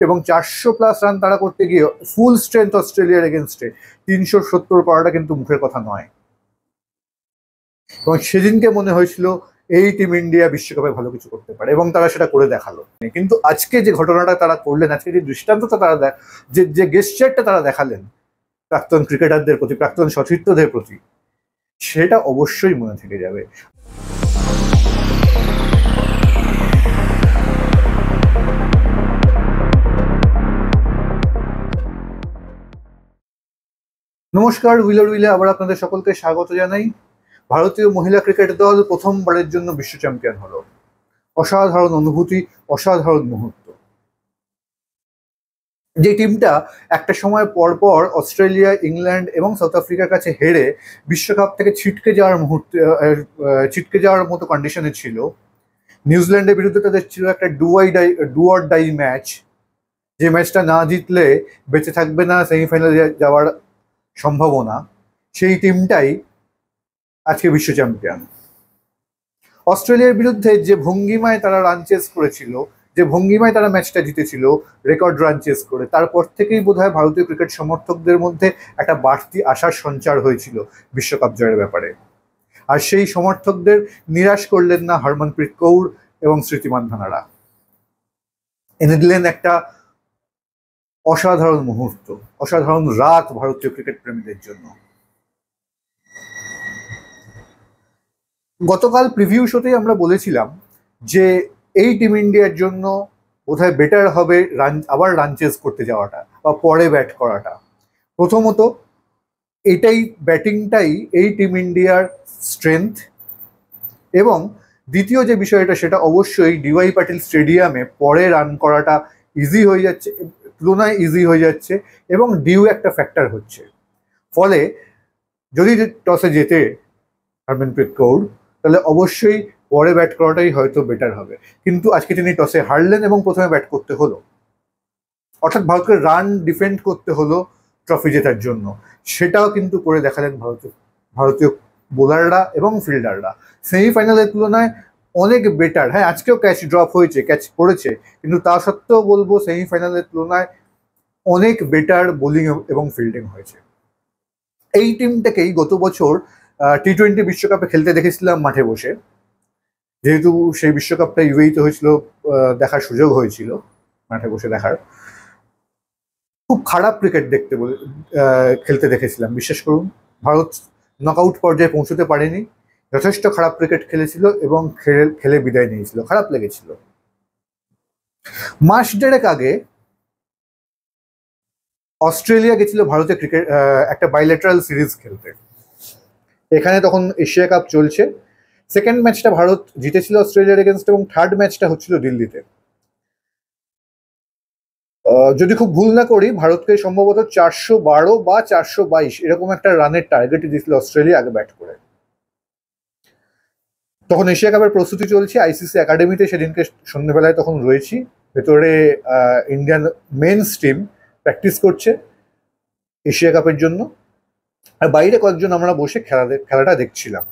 এবং 400+ রান তারা করতে গিয়ে ফুল স্ট্রেংথ অস্ট্রেলিয়ার এগেনস্টে 370 করাটা কিন্তু মুখের কথা নয়। এবং সেদিনকে মনে হয়েছিল এই টিম ইন্ডিয়া বিশ্বকাপে ভালো কিছু করতে পারে, এবং তারা সেটা করে দেখালো। কিন্তু আজকে যে ঘটনাটা তারা করলেন, আজকে যে দৃষ্টান্তটা তারা যে গেস্টারটা তারা দেখালেন প্রাক্তন ক্রিকেটারদের প্রতি, প্রাক্তন সতীর্থদের প্রতি, সেটা অবশ্যই মনে থেকে যাবে। নমস্কার, হুইলার হুইলে আবার আপনাদের সকলকে স্বাগত জানাই। ভারতীয় মহিলা ক্রিকেট দল প্রথমবারের জন্য বিশ্ব চ্যাম্পিয়ন হলো। অসাধারণ অনুভূতি, অসাধারণ মুহূর্ত। যে টিমটা একটা সময় পর পর অস্ট্রেলিয়া, ইংল্যান্ড এবং সাউথ আফ্রিকার কাছে হেরে বিশ্বকাপ থেকে ছিটকে যাওয়ার মতো কন্ডিশনে ছিল। নিউজিল্যান্ডের বিরুদ্ধে তাদের ছিল একটা ডু অর ডাই ম্যাচ, যে ম্যাচটা না জিতলে বেঁচে থাকবে না সেমিফাইনালে যাওয়ার সম্ভাবনা। সেই টিমটাই আজকে বিশ্ব চ্যাম্পিয়ন। অস্ট্রেলিয়ার বিরুদ্ধে যে ভঙ্গিমায় তারা রান চেস করেছিল, যে ভঙ্গিমায় তারা ম্যাচটা জিতেছিল রেকর্ড রান চেস করে, তারপর থেকেই বোধহয় ভারতীয় ক্রিকেট সমর্থকদের মধ্যে একটা বাড়তি আশার সঞ্চার হয়েছিল বিশ্বকাপ জয়ের ব্যাপারে। আর সেই সমর্থকদের নিরাশ করলেন না হরমনপ্রীত কৌর এবং স্মৃতি মান্ধানারা। এনে দিলেন একটা অসাধারণ মুহূর্ত, অসাধারণ রাত ভারতীয় ক্রিকেট প্রেমীদের জন্য। গতকাল প্রিভিউ শোতেই আমরা বলেছিলাম যে এই টিম ইন্ডিয়ার জন্য বোধহয় বেটার হবে আবার রান চেস করতে যাওয়াটা বা পরে ব্যাট করাটা। প্রথমত ব্যাটিংটাই এই টিম ইন্ডিয়ার স্ট্রেংথ, এবং দ্বিতীয় যে বিষয়টা সেটা অবশ্যই ডিওয়াই পাটিল স্টেডিয়ামে পরে রান করাটা ইজি হয়ে যাচ্ছে, তুলনায় ইজি হয়ে যাচ্ছে, এবং ডিউ একটা ফ্যাক্টর হচ্ছে। ফলে যদি টসে জেতে হরমনপ্রীত কৌর, তাহলে অবশ্যই পরে ব্যাট করাটাই হয়তো বেটার হবে। কিন্তু আজকে তিনি টসে হারলেন এবং প্রথমে ব্যাট করতে হলো, অর্থাৎ ভারতকে রান ডিফেন্ড করতে হলো ট্রফি জেতার জন্য। সেটাও কিন্তু করে দেখালেন ভারতীয় বোলাররা এবং ফিল্ডাররা। সেমিফাইনালের তুলনায় অনেক বেটার। হ্যাঁ, আজকেও ক্যাচ ড্রপ হয়েছে, ক্যাচ পড়েছে, কিন্তু তা সত্ত্বেও বলবো সেমিফাইনালের তুলনায় অনেক বেটার বোলিং এবং ফিল্ডিং হয়েছে। এই টিমটাকেই গত বছর টি-20 বিশ্বকাপে খেলতে দেখেছিলাম মাঠে বসে, যেহেতু সেই বিশ্বকাপটা ইউএইতে হয়েছিল, দেখার সুযোগ হয়েছিল মাঠে বসে দেখার। খুব খারাপ ক্রিকেট খেলতে দেখেছিলাম, বিশ্বাস করুন। ভারত নকআউট পর্যায়ে পৌঁছতে পারেনি, যথেষ্ট খারাপ ক্রিকেট খেলেছিল এবং খেলে বিদায় নিয়েছিল, খারাপ লেগেছিল। মাস দেড়েক আগে অস্ট্রেলিয়া গেছিল ভারতের একটা বাইলেটারাল সিরিজ খেলতে। এখানে তখন এশিয়া কাপ চলছে। সেকেন্ড ম্যাচটা ভারত জিতেছিল অস্ট্রেলিয়ার এগেনস্ট, এবং থার্ড ম্যাচটা হচ্ছিল দিল্লিতে। যদি খুব ভুল না করি, ভারতকে সম্ভবত 412 বা 422 এরকম একটা রানের টার্গেট দিয়েছিল অস্ট্রেলিয়া আগে ব্যাট করে। তখন এশিয়া কাপের প্রস্তুতি চলছে আইসিসি একাডেমিতে, সেদিনকে সন্ধ্যেবেলায় তখন রয়েছি। ভেতরে ইন্ডিয়ান মেন্স টিম প্র্যাকটিস করছে এশিয়া কাপের জন্য, আর বাইরে কয়েকজন আমরা বসে খেলাটা দেখছিলাম।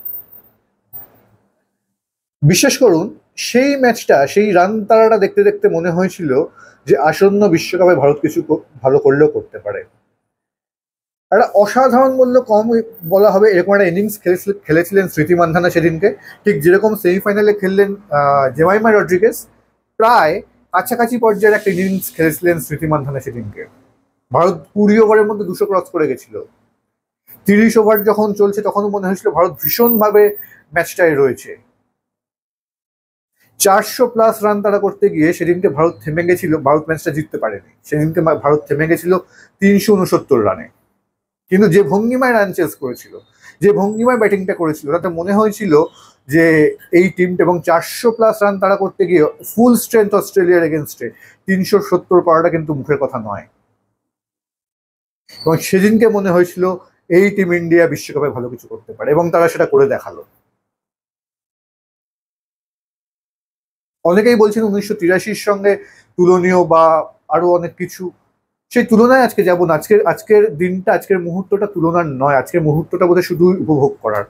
বিশ্বাস করুন, সেই ম্যাচটা, সেই রান তারাটা দেখতে দেখতে মনে হয়েছিল যে আসন্ন বিশ্বকাপে ভারত কিছু ভালো করলেও করতে পারে। একটা অসাধারণ বললে কম বলা হবে, এরকম একটা ইনিংস খেলেছিলেন স্মৃতি মান্ধানা সেদিনকে, ঠিক যেরকম সেমিফাইনালে খেললেন জেমাইমা রড্রিগেজ। প্রায় কাছাকাছি পর্যায়ের একটা ইনিংস খেলেছিলেন স্মৃতি মান্ধানা সেদিনকে। ভারত 20 ওভারের মধ্যে 200 ক্রস করে গেছিল। 30 ওভার যখন চলছে তখনও মনে হয়েছিল ভারত ভীষণভাবে ম্যাচটায় রয়েছে। 400+ রান তারা করতে গিয়ে সেদিনকে ভারত থেমে গেছিল, ভারত ম্যাচটা জিততে পারেনি। সেদিনকে ভারত থেমে গেছিল 369 রানে। কিন্তু যে ভঙ্গিমায় রান চেস করেছিল, যে ভঙ্গিমায় ব্যাটিংটা করেছিল, তাতে মনে হয়েছিল যে এই টিমটা, এবং 400+ রান তারা করতে গিয়ে ফুল স্ট্রেংথ অস্ট্রেলিয়ার এগেনস্টে 370 করাটা কিন্তু মুখের কথা নয়। এবং সেদিনকে মনে হয়েছিল এই টিম ইন্ডিয়া বিশ্বকাপে ভালো কিছু করতে পারে, এবং তারা সেটা করে দেখালো। অনেকেই বলছেন 1983-র সঙ্গে তুলনীয় বা আরো অনেক কিছু, সেই তুলনায় আজকে যাবো না। আজকের দিনটা, আজকের মুহূর্তটা তুলনার নয়। আজকের মুহূর্তটা বোধহয় শুধু উপভোগ করার।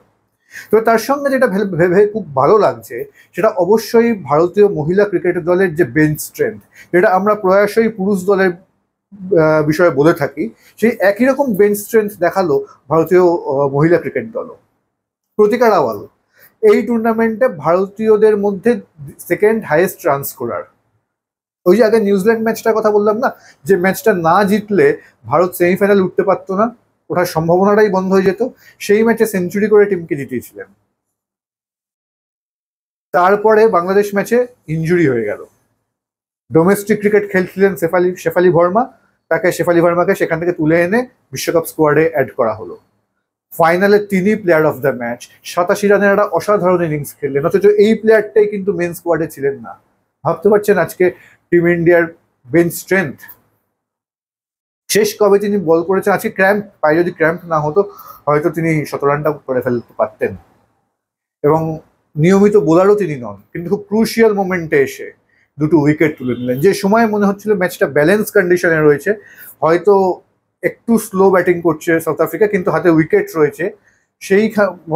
তো তার সঙ্গে যেটা ভেবে খুব ভালো লাগছে সেটা অবশ্যই ভারতীয় মহিলা ক্রিকেট দলের যে বেঞ্চ স্ট্রেংথ, যেটা আমরা প্রায়শই পুরুষ দলের বিষয়ে বলে থাকি, সেই একই রকম বেঞ্চ স্ট্রেংথ দেখালো ভারতীয় মহিলা ক্রিকেট দলও। প্রতিকা রাওয়াল এই টুর্নামেন্টে ভারতীয়দের মধ্যে সেকেন্ড হাইয়েস্ট রান স্কোরার। ওই যে আগে নিউজিল্যান্ড ম্যাচটার কথা বললাম না, যে ম্যাচটা না জিতলে ভারত সেমিফাইনাল উঠতে পারতো না, ওঠার সম্ভাবনাটাই বন্ধ হয়ে যেত, সেই ম্যাচে সেঞ্চুরি করে টিমকে জিতিয়েছিলেন। তারপরে বাংলাদেশ ম্যাচে ইনজুরি হয়ে গেল, ডোমেস্টিক ক্রিকেট খেলছিলেন শেফালি ভার্মাকে সেখান থেকে তুলে এনে বিশ্বকাপ স্কোয়াডে অ্যাড করা হলো। ফাইনালে তিনি প্লেয়ার অফ দ্য ম্যাচ, 87 রানের একটা অসাধারণ ইনিংস খেললেন, অথচ এই প্লেয়ারটাই কিন্তু মেন স্কোয়াডে ছিলেন না। ভাবতে পারছেন আজকে টিম ইন্ডিয়ার বেঞ্চ স্ট্রেংথ। শেষ কবে তিনি বল করেছেন, আজকে পায়ে যদি ক্র্যাম্প না হতো হয়তো তিনি 17 রানটা করে ফেলতে পারতেন। এবং নিয়মিত বোলারও তিনি নন, কিন্তু খুব ক্রুশিয়াল মোমেন্টে এসে দুটো উইকেট তুলে নিলেন। যে সময় মনে হচ্ছিল ম্যাচটা ব্যালেন্স কন্ডিশনে রয়েছে, হয়তো একটু স্লো ব্যাটিং করছে সাউথ আফ্রিকা, কিন্তু হাতে উইকেট রয়েছে, সেই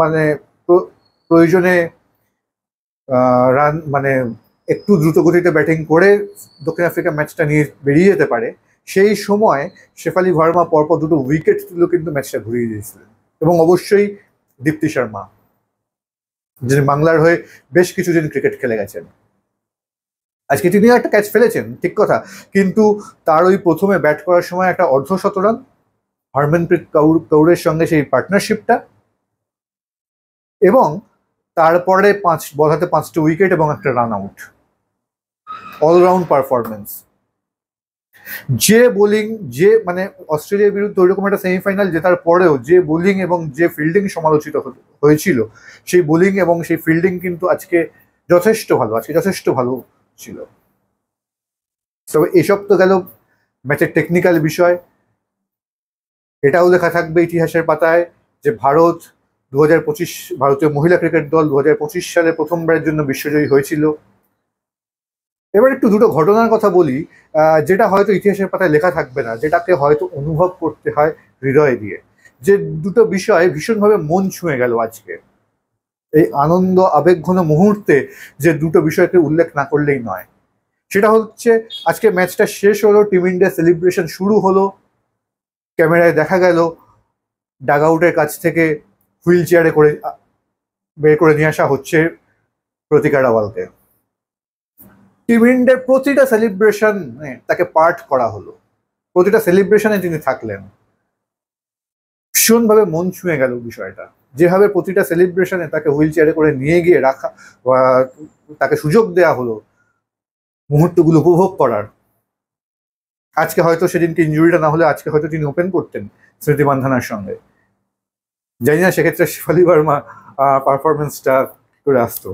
মানে প্রয়োজনে রান মানে একটু দ্রুত গতিতে ব্যাটিং করে দক্ষিণ আফ্রিকা ম্যাচটা নিয়ে বেরিয়ে যেতে পারে, সেই সময় শেফালি ভার্মা পরপর দুটো উইকেট তুলেও কিন্তু ম্যাচটা ঘুরিয়ে দিয়েছিলেন। এবং অবশ্যই দীপ্তি শর্মা, যিনি বাংলার হয়ে বেশ কিছুদিন ক্রিকেট খেলে গেছেন। আজকে তিনি একটা ক্যাচ ফেলেছেন ঠিক কথা, কিন্তু তার ওই প্রথমে ব্যাট করার সময় একটা অর্ধশতরান, হরমনপ্রীত কৌরের সঙ্গে সেই পার্টনারশিপটা, এবং তারপরে 5 বল হাতে 5টা উইকেট এবং একটা রান আউট, অলরাউন্ড পারফরমেন্স। যে বোলিং, যে মানে অস্ট্রেলিয়ার বিরুদ্ধে ওইরকম একটা সেমিফাইনাল জেতার পরেও যে বোলিং এবং যে ফিল্ডিং সমালোচিত হয়েছিল, সেই বোলিং এবং সেই ফিল্ডিং কিন্তু আজকে যথেষ্ট ভালো ছিল। তবে এসব তো গেল ম্যাচের টেকনিক্যাল বিষয়। এটাও লেখা থাকবে ইতিহাসের পাতায় যে ভারতীয় মহিলা ক্রিকেট দল 2025 সালে প্রথমবারের জন্য বিশ্বজয়ী হয়েছিল। এবার একটু দুটো ঘটনার কথা বলি, যেটা হয়তো ইতিহাসের পাতায় লেখা থাকবে না, যেটাকে হয়তো অনুভব করতে হয় হৃদয় দিয়ে। যে দুটো বিষয় ভীষণভাবে মন ছুঁয়ে গেল আজকে, এই আনন্দ আবেগঘন মুহূর্তে যে দুটো বিষয়কে উল্লেখ না করলেই নয়। সেটা হচ্ছে আজকে ম্যাচটা শেষ হলো, টিম ইন্ডিয়া সেলিব্রেশন শুরু হলো, ক্যামেরায় দেখা গেল ডাগ আউটের কাছ থেকে হুইল চেয়ারে করে বের করে নিয়ে আসা হচ্ছে প্রতিকা রাওয়ালকে। টিম ইন্ডিয়ার প্রতিটা সেলিব্রেশনে তাকে পার্ট করা হলো, প্রতিটা সেলিব্রেশনে তিনি থাকলেন। ভীষণভাবে মন ছুঁয়ে গেল বিষয়টা, যেভাবে প্রতিটা সেলিব্রেশনে তাকে হুইল চেয়ারে করে নিয়ে গিয়ে রাখা, তাকে সুযোগ দেওয়া হলো মুহূর্তগুলো উপভোগ করার। আজকে হয়তো সেদিনকে ইঞ্জুরিটা না হলে আজকে হয়তো তিনি ওপেন করতেন স্মৃতি মান্ধানার সঙ্গে, জানি না সেক্ষেত্রে শেফালি ভার্মা পারফরমেন্সটা করে আসতো,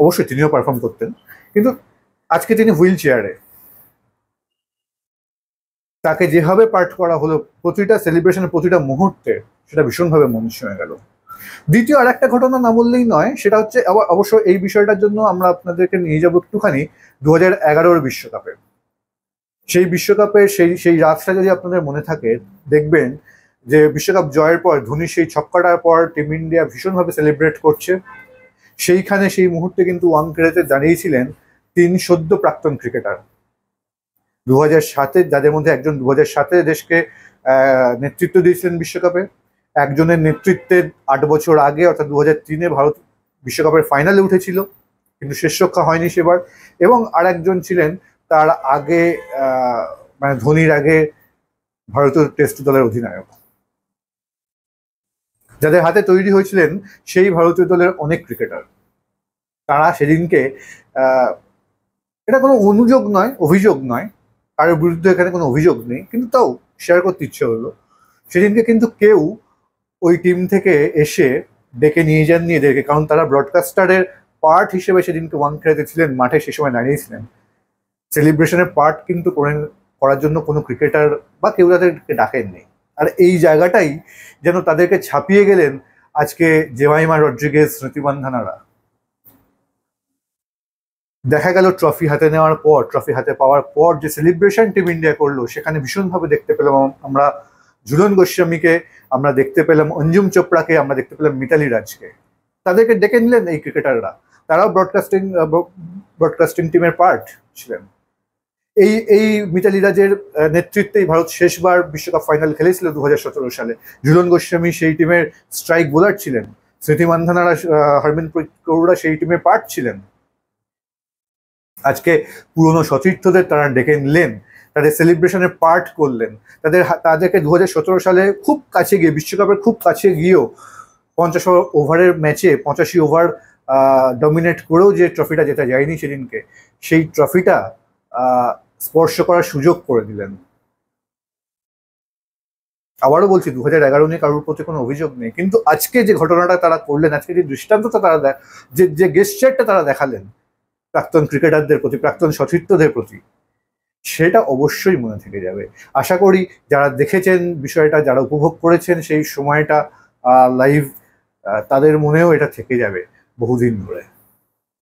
অবশ্যই তিনিও পারফর্ম করতেন, কিন্তু আজকে তিনি হুইল চেয়ারে, তাকে যেভাবে পার্ট করা হলো প্রতিটা সেলিব্রেশনের প্রতিটা মুহূর্তে, সেটা ভীষণভাবে মন ছুঁয়ে গেল। দ্বিতীয় আর একটা ঘটনা না বললেই নয়, সেটা হচ্ছে অবশ্য এই বিষয়টার জন্য আমরা আপনাদেরকে নিয়ে যাবো একটুখানি 2011 বিশ্বকাপে। সেই বিশ্বকাপে সেই রাতটা যদি আপনাদের মনে থাকে, দেখবেন যে বিশ্বকাপ জয়ের পর ধোনির সেই ছক্কাটার পর টিম ইন্ডিয়া ভীষণভাবে সেলিব্রেট করছে। সেইখানে সেই মুহূর্তে কিন্তু ওয়াংখেড়েতে দাঁড়িয়েছিলেন 3 সদ্য প্রাক্তন ক্রিকেটার, 2007-এ, যাদের মধ্যে একজন 2007-এ দেশকে নেতৃত্ব দিয়েছিলেন বিশ্বকাপে, একজনের নেতৃত্বে 8 বছর আগে অর্থাৎ 2003-এ ভারত বিশ্বকাপের ফাইনালে উঠেছিল, কিন্তু শেষরক্ষা হয়নি সেবার, এবং আরেকজন ছিলেন তার আগে মানে ধোনির আগে ভারতীয় টেস্ট দলের অধিনায়ক, যাদের হাতে তৈরি হয়েছিলেন সেই ভারতীয় দলের অনেক ক্রিকেটার। তারা সেদিনকে, এটা কোনো অভিযোগ নয়, কারোর বিরুদ্ধে এখানে কোনো অভিযোগ নেই, কিন্তু তাও শেয়ার করতে ইচ্ছে হলো, সেদিনকে কিন্তু কেউ ওই টিম থেকে এসে ডেকে নিয়ে যাননি এদেরকে, কারণ তারা ব্রডকাস্টারের পার্ট হিসেবে সেদিনকে ওয়াংখেড়েতে ছিলেন, মাঠে সে সময় দাঁড়িয়েছিলেন। সেলিব্রেশনের পার্ট কিন্তু করার জন্য কোনো ক্রিকেটার বা কেউ তাদেরকে ডাকেননি। আর এই জায়গাটাই যেন তাদেরকে ছাপিয়ে গেলেন আজকে জেমাইমা রড্রিগেজ, স্মৃতি মান্ধানারা। দেখা গেল ট্রফি হাতে পাওয়ার পর যে সেলিব্রেশন টিম ইন্ডিয়া করলো, সেখানে ভীষণভাবে দেখতে পেলাম আমরা ঝুলন গোস্বামীকে, আমরা দেখতে পেলাম অঞ্জুম চোপড়াকে, আমরা দেখতে পেলাম মিতালি রাজকে। তাদেরকে ডেকে নিলেন এই ক্রিকেটাররা, তারাও ব্রডকাস্টিং টিমের পার্ট ছিলেন। এই এই মিতালি রাজের নেতৃত্বেই ভারত শেষবার বিশ্বকাপ ফাইনাল খেলেছিল 2017 সালে। ঝুলন গোস্বামী সেই টিমের স্ট্রাইক বোলার ছিলেন, স্মৃতি মান্ধানারা, হরমনপ্রীত কৌররা সেই টিমের পার্ট ছিলেন। আজকে পুরনো সতীর্থদের তারা ডেকে নিলেন, তাদের সেলিব্রেশনের পার্ট করলেন, তাদেরকে 2017 সালে খুব কাছে গিয়ে, বিশ্বকাপের খুব কাছে গিয়েও 50 ওভারের ম্যাচে 85 ওভার ডমিনেট করেও যে ট্রফিটা জেতা যায়নি সেদিনকে, সেই ট্রফিটা স্পর্শ করার সুযোগ করে দিলেন। আবারও বলছি, 2011 নিয়ে কারোর প্রতি কোনো অভিযোগ নেই, কিন্তু আজকে যে ঘটনাটা তারা করলেন, আজকে যে দৃষ্টান্তটা তারা যে গেস্টারটা তারা দেখালেন প্রাক্তন ক্রিকেটারদের প্রতি, প্রাক্তন সতীর্থদের প্রতি, সেটা অবশ্যই মনে থেকে যাবে। আশা করি যারা দেখেছেন বিষয়টা, যারা উপভোগ করেছেন সেই সময়টা লাইভ, তাদের মনেও এটা থেকে যাবে বহুদিন ধরে।